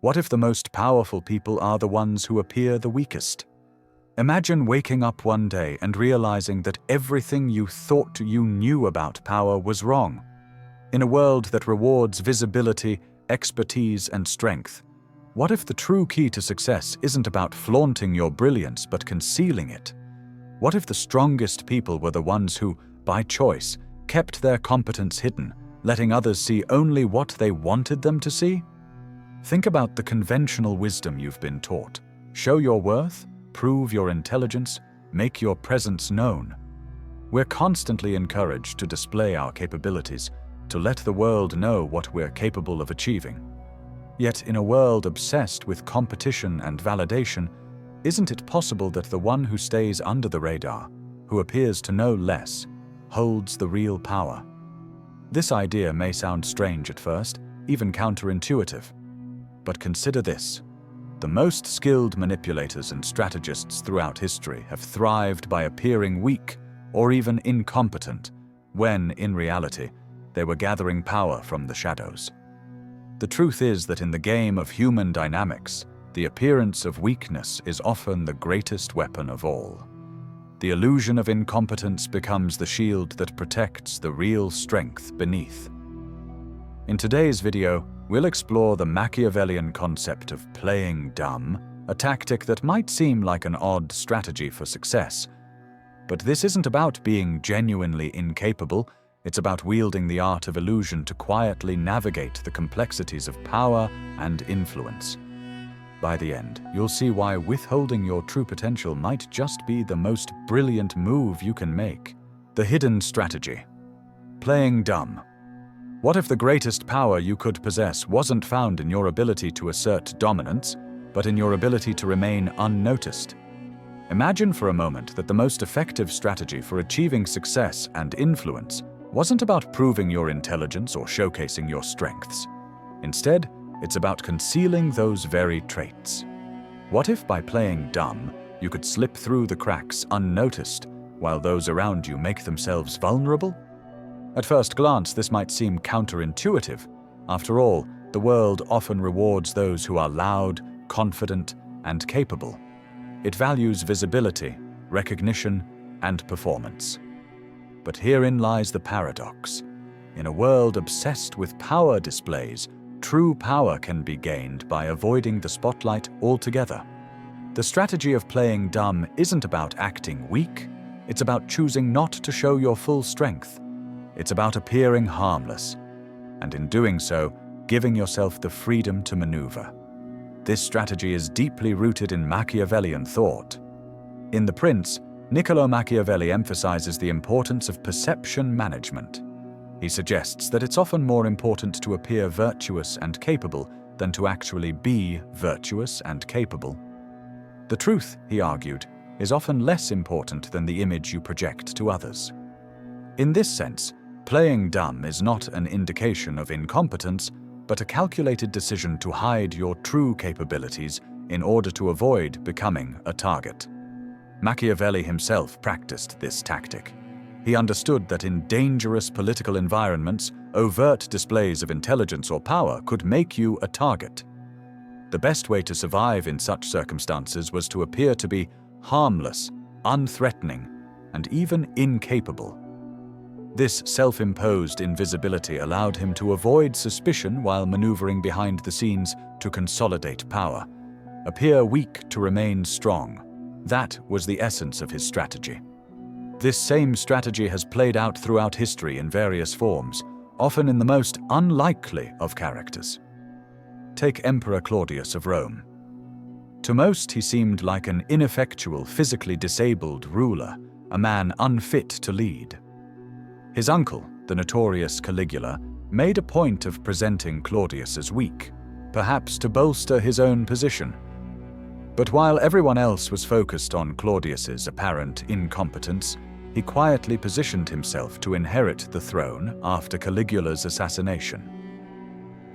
What if the most powerful people are the ones who appear the weakest? Imagine waking up one day and realizing that everything you thought you knew about power was wrong. In a world that rewards visibility, expertise, and strength, what if the true key to success isn't about flaunting your brilliance but concealing it? What if the strongest people were the ones who, by choice, kept their competence hidden, letting others see only what they wanted them to see? Think about the conventional wisdom you've been taught. Show your worth, prove your intelligence, make your presence known. We're constantly encouraged to display our capabilities, to let the world know what we're capable of achieving. Yet in a world obsessed with competition and validation, isn't it possible that the one who stays under the radar, who appears to know less, holds the real power? This idea may sound strange at first, even counterintuitive. But consider this. The most skilled manipulators and strategists throughout history have thrived by appearing weak or even incompetent, when, in reality, they were gathering power from the shadows. The truth is that in the game of human dynamics, the appearance of weakness is often the greatest weapon of all. The illusion of incompetence becomes the shield that protects the real strength beneath. In today's video, we'll explore the Machiavellian concept of playing dumb, a tactic that might seem like an odd strategy for success. But this isn't about being genuinely incapable, it's about wielding the art of illusion to quietly navigate the complexities of power and influence. By the end, you'll see why withholding your true potential might just be the most brilliant move you can make. The hidden strategy. Playing dumb. What if the greatest power you could possess wasn't found in your ability to assert dominance, but in your ability to remain unnoticed? Imagine for a moment that the most effective strategy for achieving success and influence wasn't about proving your intelligence or showcasing your strengths. Instead, it's about concealing those very traits. What if by playing dumb, you could slip through the cracks unnoticed, while those around you make themselves vulnerable? At first glance, this might seem counterintuitive. After all, the world often rewards those who are loud, confident, and capable. It values visibility, recognition, and performance. But herein lies the paradox. In a world obsessed with power displays, true power can be gained by avoiding the spotlight altogether. The strategy of playing dumb isn't about acting weak, it's about choosing not to show your full strength. It's about appearing harmless, and in doing so, giving yourself the freedom to maneuver. This strategy is deeply rooted in Machiavellian thought. In The Prince, Niccolo Machiavelli emphasizes the importance of perception management. He suggests that it's often more important to appear virtuous and capable than to actually be virtuous and capable. The truth, he argued, is often less important than the image you project to others. In this sense, playing dumb is not an indication of incompetence, but a calculated decision to hide your true capabilities in order to avoid becoming a target. Machiavelli himself practiced this tactic. He understood that in dangerous political environments, overt displays of intelligence or power could make you a target. The best way to survive in such circumstances was to appear to be harmless, unthreatening, and even incapable. This self-imposed invisibility allowed him to avoid suspicion while maneuvering behind the scenes to consolidate power. Appear weak to remain strong. That was the essence of his strategy. This same strategy has played out throughout history in various forms, often in the most unlikely of characters. Take Emperor Claudius of Rome. To most, he seemed like an ineffectual, physically disabled ruler, a man unfit to lead. His uncle, the notorious Caligula, made a point of presenting Claudius as weak, perhaps to bolster his own position. But while everyone else was focused on Claudius's apparent incompetence, he quietly positioned himself to inherit the throne after Caligula's assassination.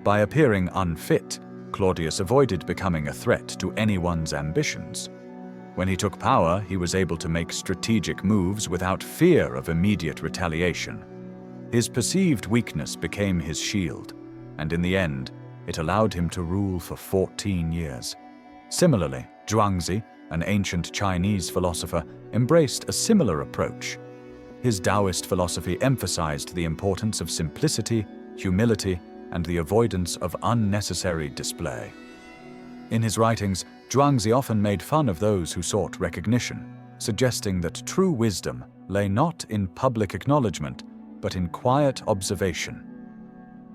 By appearing unfit, Claudius avoided becoming a threat to anyone's ambitions. When he took power, he was able to make strategic moves without fear of immediate retaliation. His perceived weakness became his shield, and in the end, It allowed him to rule for 14 years. Similarly, Zhuangzi, an ancient Chinese philosopher, embraced a similar approach. His Taoist philosophy emphasized the importance of simplicity, humility, and the avoidance of unnecessary display. In his writings, Zhuangzi often made fun of those who sought recognition, suggesting that true wisdom lay not in public acknowledgement, but in quiet observation.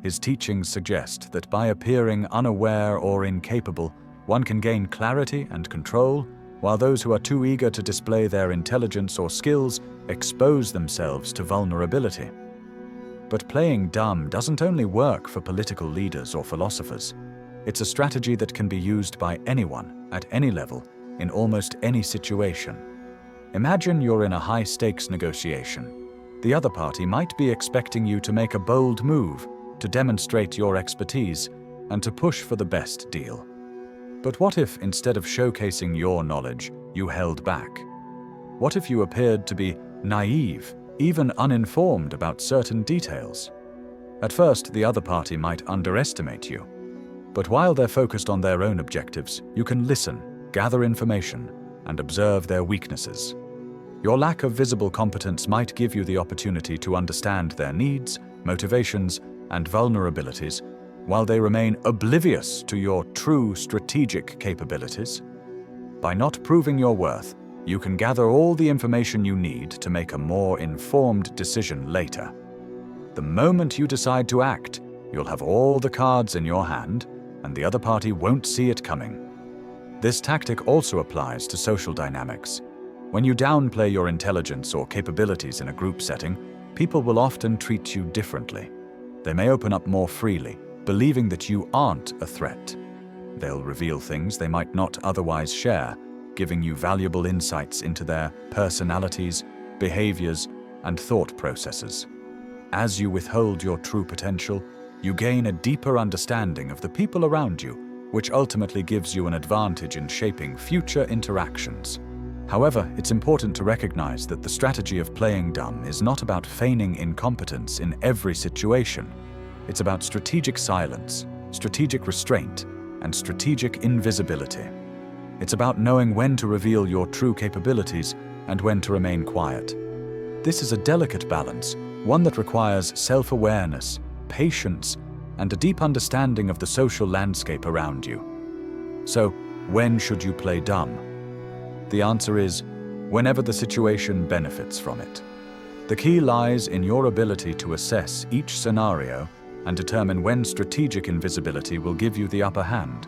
His teachings suggest that by appearing unaware or incapable, one can gain clarity and control, while those who are too eager to display their intelligence or skills expose themselves to vulnerability. But playing dumb doesn't only work for political leaders or philosophers. It's a strategy that can be used by anyone, at any level, in almost any situation. Imagine you're in a high-stakes negotiation. The other party might be expecting you to make a bold move, to demonstrate your expertise, and to push for the best deal. But what if, instead of showcasing your knowledge, you held back? What if you appeared to be naive, even uninformed about certain details? At first, the other party might underestimate you. But while they're focused on their own objectives, you can listen, gather information, and observe their weaknesses. Your lack of visible competence might give you the opportunity to understand their needs, motivations, and vulnerabilities, while they remain oblivious to your true strategic capabilities. By not proving your worth, you can gather all the information you need to make a more informed decision later. The moment you decide to act, you'll have all the cards in your hand, and the other party won't see it coming. This tactic also applies to social dynamics. When you downplay your intelligence or capabilities in a group setting, people will often treat you differently. They may open up more freely, believing that you aren't a threat. They'll reveal things they might not otherwise share, giving you valuable insights into their personalities, behaviors, and thought processes. As you withhold your true potential, you gain a deeper understanding of the people around you, which ultimately gives you an advantage in shaping future interactions. However, it's important to recognize that the strategy of playing dumb is not about feigning incompetence in every situation. It's about strategic silence, strategic restraint, and strategic invisibility. It's about knowing when to reveal your true capabilities and when to remain quiet. This is a delicate balance, one that requires self-awareness, patience, and a deep understanding of the social landscape around you. So, when should you play dumb? The answer is, whenever the situation benefits from it. The key lies in your ability to assess each scenario and determine when strategic invisibility will give you the upper hand.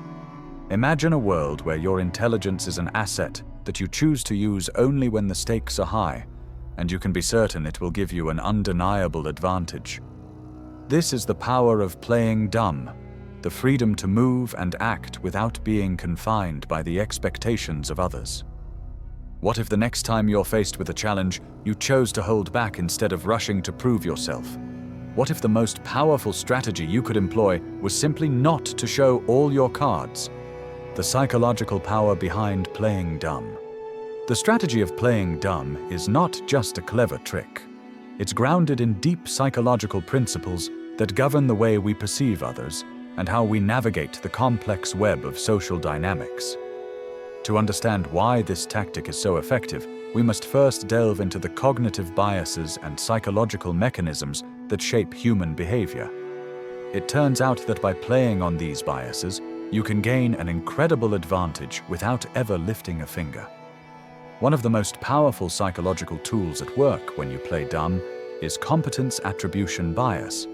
Imagine a world where your intelligence is an asset that you choose to use only when the stakes are high, and you can be certain it will give you an undeniable advantage. This is the power of playing dumb, the freedom to move and act without being confined by the expectations of others. What if the next time you're faced with a challenge, you chose to hold back instead of rushing to prove yourself? What if the most powerful strategy you could employ was simply not to show all your cards? The psychological power behind playing dumb. The strategy of playing dumb is not just a clever trick. It's grounded in deep psychological principles that govern the way we perceive others and how we navigate the complex web of social dynamics. To understand why this tactic is so effective, we must first delve into the cognitive biases and psychological mechanisms that shape human behavior. It turns out that by playing on these biases, you can gain an incredible advantage without ever lifting a finger. One of the most powerful psychological tools at work when you play dumb is competence attribution bias.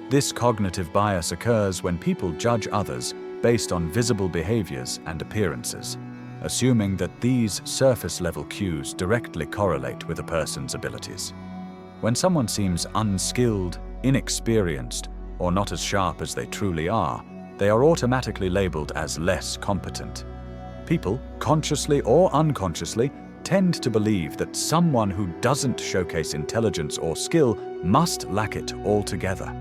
This cognitive bias occurs when people judge others based on visible behaviors and appearances, assuming that these surface-level cues directly correlate with a person's abilities. When someone seems unskilled, inexperienced, or not as sharp as they truly are, they are automatically labeled as less competent. People, consciously or unconsciously, tend to believe that someone who doesn't showcase intelligence or skill must lack it altogether.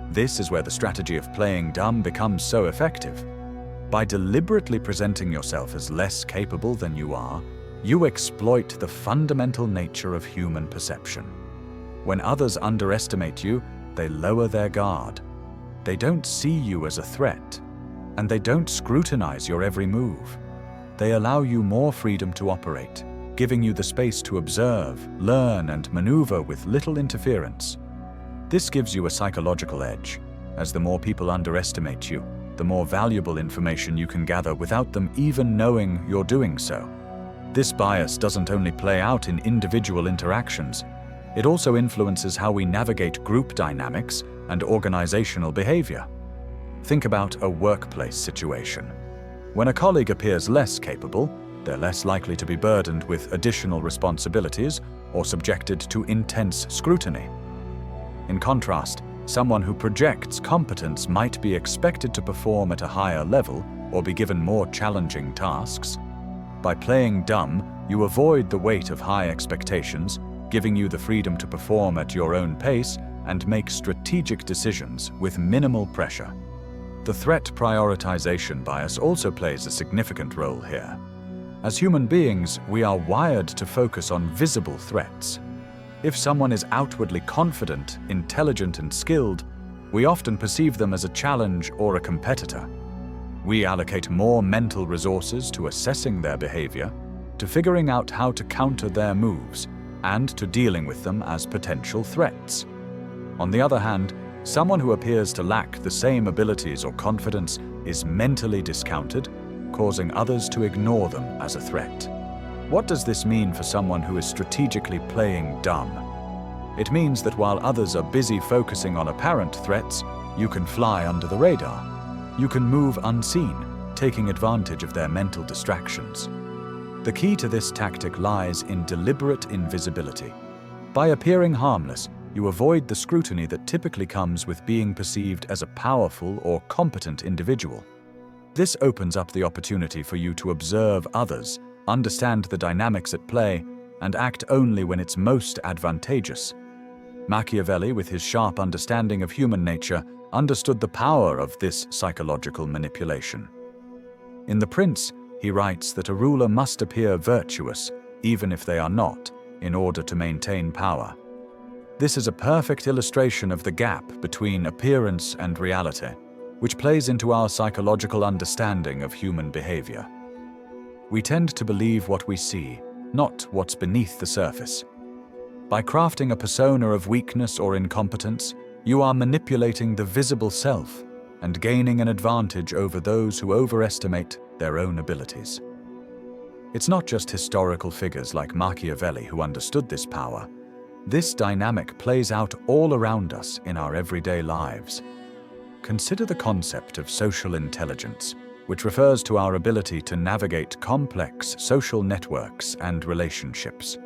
This is where the strategy of playing dumb becomes so effective. By deliberately presenting yourself as less capable than you are, you exploit the fundamental nature of human perception. When others underestimate you, they lower their guard. They don't see you as a threat, and they don't scrutinize your every move. They allow you more freedom to operate, giving you the space to observe, learn, and maneuver with little interference. This gives you a psychological edge, as the more people underestimate you, the more valuable information you can gather without them even knowing you're doing so. This bias doesn't only play out in individual interactions, it also influences how we navigate group dynamics and organizational behavior. Think about a workplace situation. When a colleague appears less capable, they're less likely to be burdened with additional responsibilities or subjected to intense scrutiny. In contrast, someone who projects competence might be expected to perform at a higher level or be given more challenging tasks. By playing dumb, you avoid the weight of high expectations, giving you the freedom to perform at your own pace and make strategic decisions with minimal pressure. The threat prioritization bias also plays a significant role here. As human beings, we are wired to focus on visible threats. If someone is outwardly confident, intelligent, and skilled, we often perceive them as a challenge or a competitor. We allocate more mental resources to assessing their behavior, to figuring out how to counter their moves, and to dealing with them as potential threats. On the other hand, someone who appears to lack the same abilities or confidence is mentally discounted, causing others to ignore them as a threat. What does this mean for someone who is strategically playing dumb? It means that while others are busy focusing on apparent threats, you can fly under the radar. You can move unseen, taking advantage of their mental distractions. The key to this tactic lies in deliberate invisibility. By appearing harmless, you avoid the scrutiny that typically comes with being perceived as a powerful or competent individual. This opens up the opportunity for you to observe others, understand the dynamics at play, and act only when it's most advantageous. Machiavelli, with his sharp understanding of human nature, understood the power of this psychological manipulation. In The Prince, he writes that a ruler must appear virtuous, even if they are not, in order to maintain power. This is a perfect illustration of the gap between appearance and reality, which plays into our psychological understanding of human behavior. We tend to believe what we see, not what's beneath the surface. By crafting a persona of weakness or incompetence, you are manipulating the visible self and gaining an advantage over those who overestimate their own abilities. It's not just historical figures like Machiavelli who understood this power. This dynamic plays out all around us in our everyday lives. Consider the concept of social intelligence, which refers to our ability to navigate complex social networks and relationships.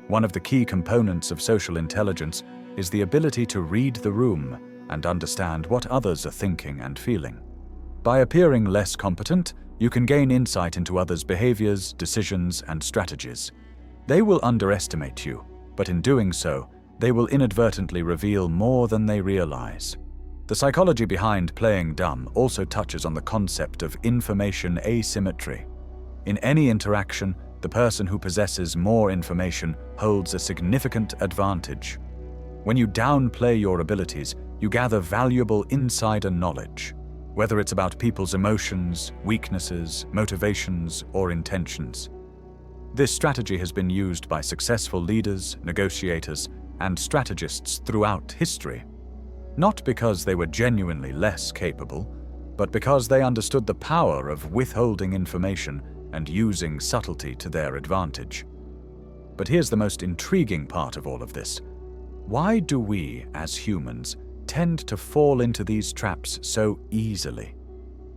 One of the key components of social intelligence is the ability to read the room and understand what others are thinking and feeling. By appearing less competent, you can gain insight into others' behaviors, decisions, and strategies. They will underestimate you, but in doing so, they will inadvertently reveal more than they realize. The psychology behind playing dumb also touches on the concept of information asymmetry. In any interaction, the person who possesses more information holds a significant advantage. When you downplay your abilities, you gather valuable insider knowledge, whether it's about people's emotions, weaknesses, motivations, or intentions. This strategy has been used by successful leaders, negotiators, and strategists throughout history. Not because they were genuinely less capable, but because they understood the power of withholding information and using subtlety to their advantage. But here's the most intriguing part of all of this. Why do we, as humans, tend to fall into these traps so easily?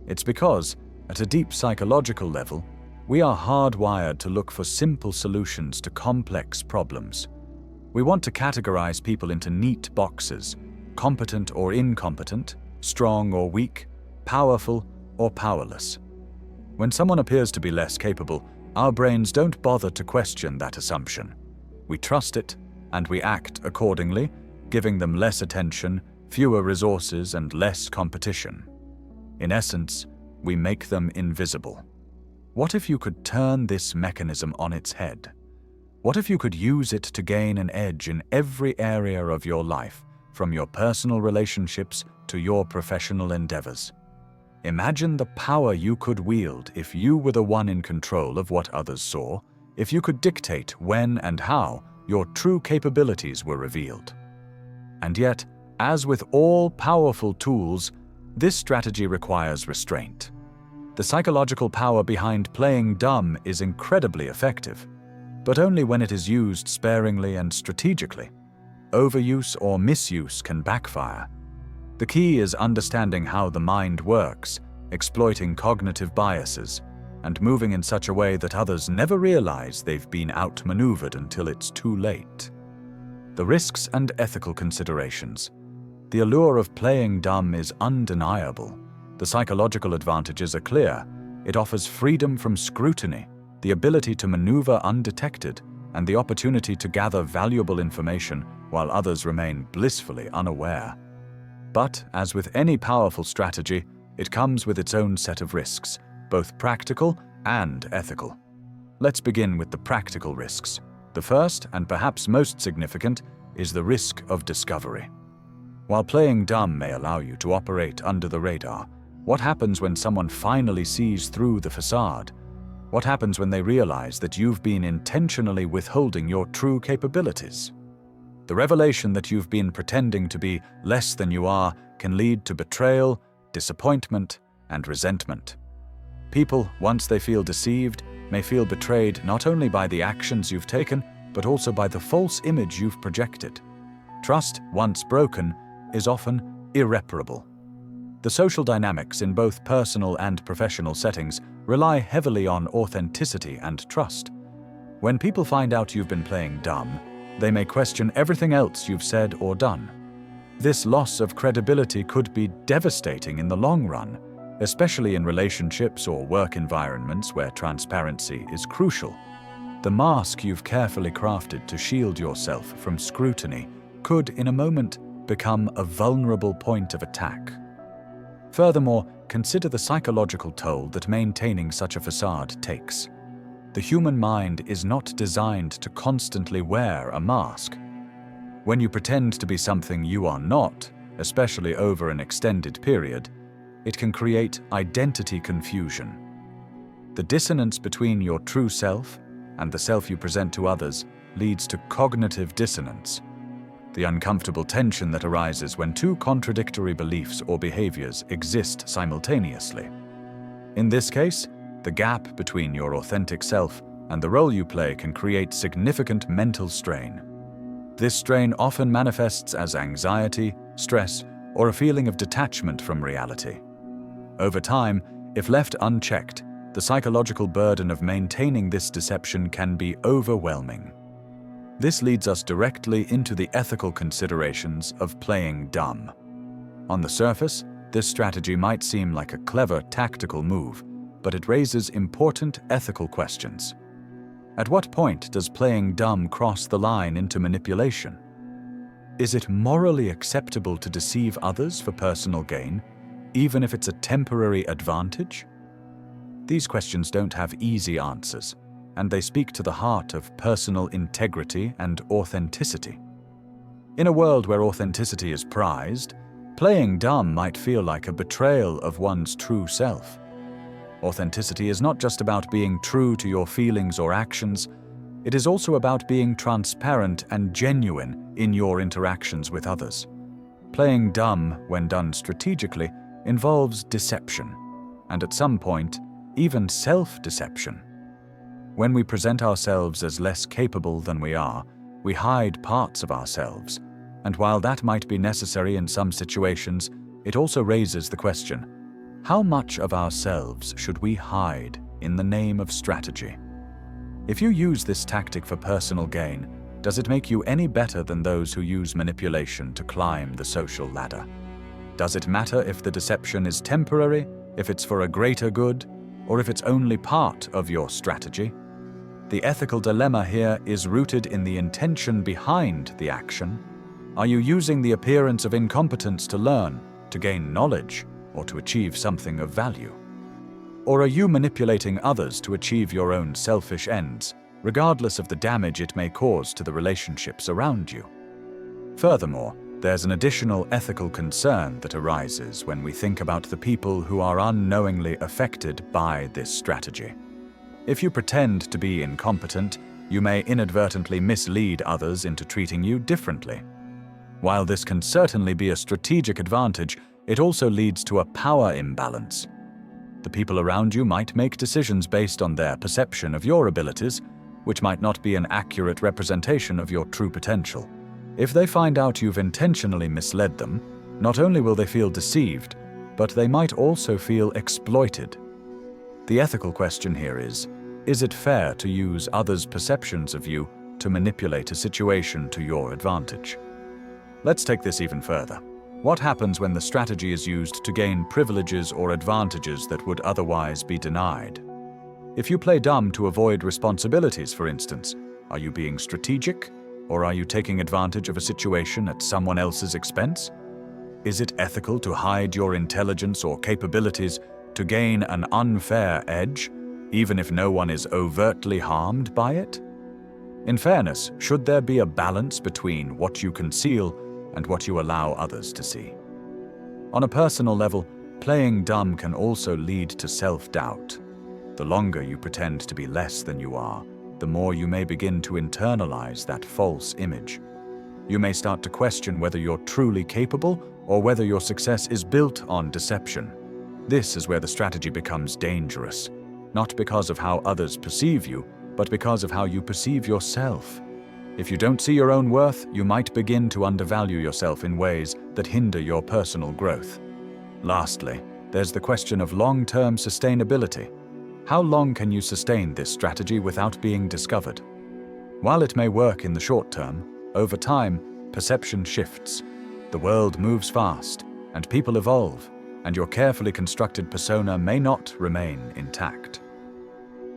It's because, at a deep psychological level, we are hardwired to look for simple solutions to complex problems. We want to categorize people into neat boxes: competent or incompetent, strong or weak, powerful or powerless. When someone appears to be less capable, our brains don't bother to question that assumption. We trust it, and we act accordingly, giving them less attention, fewer resources, and less competition. In essence, we make them invisible. What if you could turn this mechanism on its head? What if you could use it to gain an edge in every area of your life, from your personal relationships to your professional endeavors. Imagine the power you could wield if you were the one in control of what others saw, if you could dictate when and how your true capabilities were revealed. And yet, as with all powerful tools, this strategy requires restraint. The psychological power behind playing dumb is incredibly effective, but only when it is used sparingly and strategically. Overuse or misuse can backfire. The key is understanding how the mind works, exploiting cognitive biases, and moving in such a way that others never realize they've been outmaneuvered until it's too late. The risks and ethical considerations. The allure of playing dumb is undeniable. The psychological advantages are clear. It offers freedom from scrutiny, the ability to maneuver undetected, and the opportunity to gather valuable information while others remain blissfully unaware. But, as with any powerful strategy, it comes with its own set of risks, both practical and ethical. Let's begin with the practical risks. The first, and perhaps most significant, is the risk of discovery. While playing dumb may allow you to operate under the radar, what happens when someone finally sees through the facade? What happens when they realize that you've been intentionally withholding your true capabilities? The revelation that you've been pretending to be less than you are can lead to betrayal, disappointment, and resentment. People, once they feel deceived, may feel betrayed not only by the actions you've taken, but also by the false image you've projected. Trust, once broken, is often irreparable. The social dynamics in both personal and professional settings rely heavily on authenticity and trust. When people find out you've been playing dumb, they may question everything else you've said or done. This loss of credibility could be devastating in the long run, especially in relationships or work environments where transparency is crucial. The mask you've carefully crafted to shield yourself from scrutiny could, in a moment, become a vulnerable point of attack. Furthermore, consider the psychological toll that maintaining such a facade takes. The human mind is not designed to constantly wear a mask. When you pretend to be something you are not, especially over an extended period, it can create identity confusion. The dissonance between your true self and the self you present to others leads to cognitive dissonance, the uncomfortable tension that arises when two contradictory beliefs or behaviors exist simultaneously. In this case, the gap between your authentic self and the role you play can create significant mental strain. This strain often manifests as anxiety, stress, or a feeling of detachment from reality. Over time, if left unchecked, the psychological burden of maintaining this deception can be overwhelming. This leads us directly into the ethical considerations of playing dumb. On the surface, this strategy might seem like a clever tactical move, but it raises important ethical questions. At what point does playing dumb cross the line into manipulation? Is it morally acceptable to deceive others for personal gain, even if it's a temporary advantage? These questions don't have easy answers, and they speak to the heart of personal integrity and authenticity. In a world where authenticity is prized, playing dumb might feel like a betrayal of one's true self. Authenticity is not just about being true to your feelings or actions, it is also about being transparent and genuine in your interactions with others. Playing dumb, when done strategically, involves deception, and at some point, even self-deception. When we present ourselves as less capable than we are, we hide parts of ourselves, and while that might be necessary in some situations, it also raises the question, how much of ourselves should we hide in the name of strategy? If you use this tactic for personal gain, does it make you any better than those who use manipulation to climb the social ladder? Does it matter if the deception is temporary, if it's for a greater good, or if it's only part of your strategy? The ethical dilemma here is rooted in the intention behind the action. Are you using the appearance of incompetence to learn, to gain knowledge, or to achieve something of value? Or are you manipulating others to achieve your own selfish ends, regardless of the damage it may cause to the relationships around you? Furthermore, There's an additional ethical concern that arises when we think about the people who are unknowingly affected by this strategy. If you pretend to be incompetent, you may inadvertently mislead others into treating you differently. While this can certainly be a strategic advantage, it also leads to a power imbalance. The people around you might make decisions based on their perception of your abilities, which might not be an accurate representation of your true potential. If they find out you've intentionally misled them, not only will they feel deceived, but they might also feel exploited. The ethical question here is it fair to use others' perceptions of you to manipulate a situation to your advantage? Let's take this even further. What happens when the strategy is used to gain privileges or advantages that would otherwise be denied? If you play dumb to avoid responsibilities, for instance, are you being strategic? Or are you taking advantage of a situation at someone else's expense? Is it ethical to hide your intelligence or capabilities to gain an unfair edge, even if no one is overtly harmed by it? In fairness, should there be a balance between what you conceal and what you allow others to see? On a personal level, playing dumb can also lead to self-doubt. The longer you pretend to be less than you are, the more you may begin to internalize that false image. You may start to question whether you're truly capable or whether your success is built on deception. This is where the strategy becomes dangerous, not because of how others perceive you, but because of how you perceive yourself. If you don't see your own worth, you might begin to undervalue yourself in ways that hinder your personal growth. Lastly, there's the question of long-term sustainability. How long can you sustain this strategy without being discovered? While it may work in the short term, over time, perception shifts. The world moves fast, and people evolve, and your carefully constructed persona may not remain intact.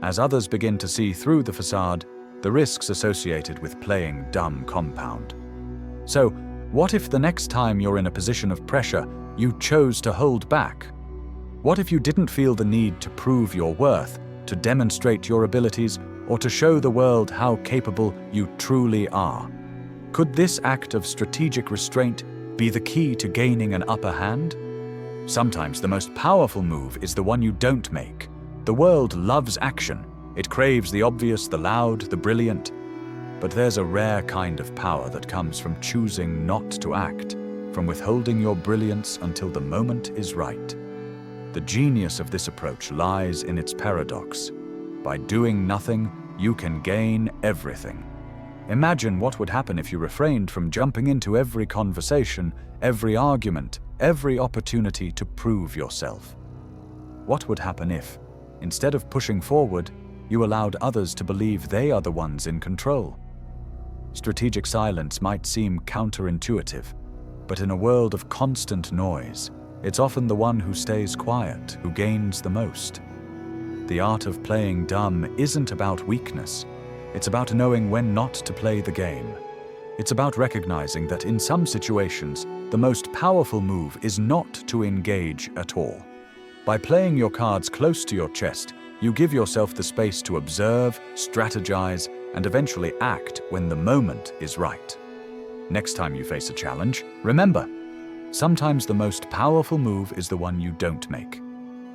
As others begin to see through the facade, the risks associated with playing dumb compound. So, what if the next time you're in a position of pressure, you chose to hold back? What if you didn't feel the need to prove your worth, to demonstrate your abilities, or to show the world how capable you truly are? Could this act of strategic restraint be the key to gaining an upper hand? Sometimes the most powerful move is the one you don't make. The world loves action. It craves the obvious, the loud, the brilliant. But there's a rare kind of power that comes from choosing not to act, from withholding your brilliance until the moment is right. The genius of this approach lies in its paradox. By doing nothing, you can gain everything. Imagine what would happen if you refrained from jumping into every conversation, every argument, every opportunity to prove yourself. What would happen if, instead of pushing forward, you allowed others to believe they are the ones in control? Strategic silence might seem counterintuitive, but in a world of constant noise, it's often the one who stays quiet who gains the most. The art of playing dumb isn't about weakness. It's about knowing when not to play the game. It's about recognizing that in some situations, the most powerful move is not to engage at all. By playing your cards close to your chest, you give yourself the space to observe, strategize, and eventually act when the moment is right. Next time you face a challenge, remember, sometimes the most powerful move is the one you don't make.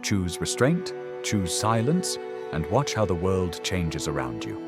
Choose restraint, choose silence, and watch how the world changes around you.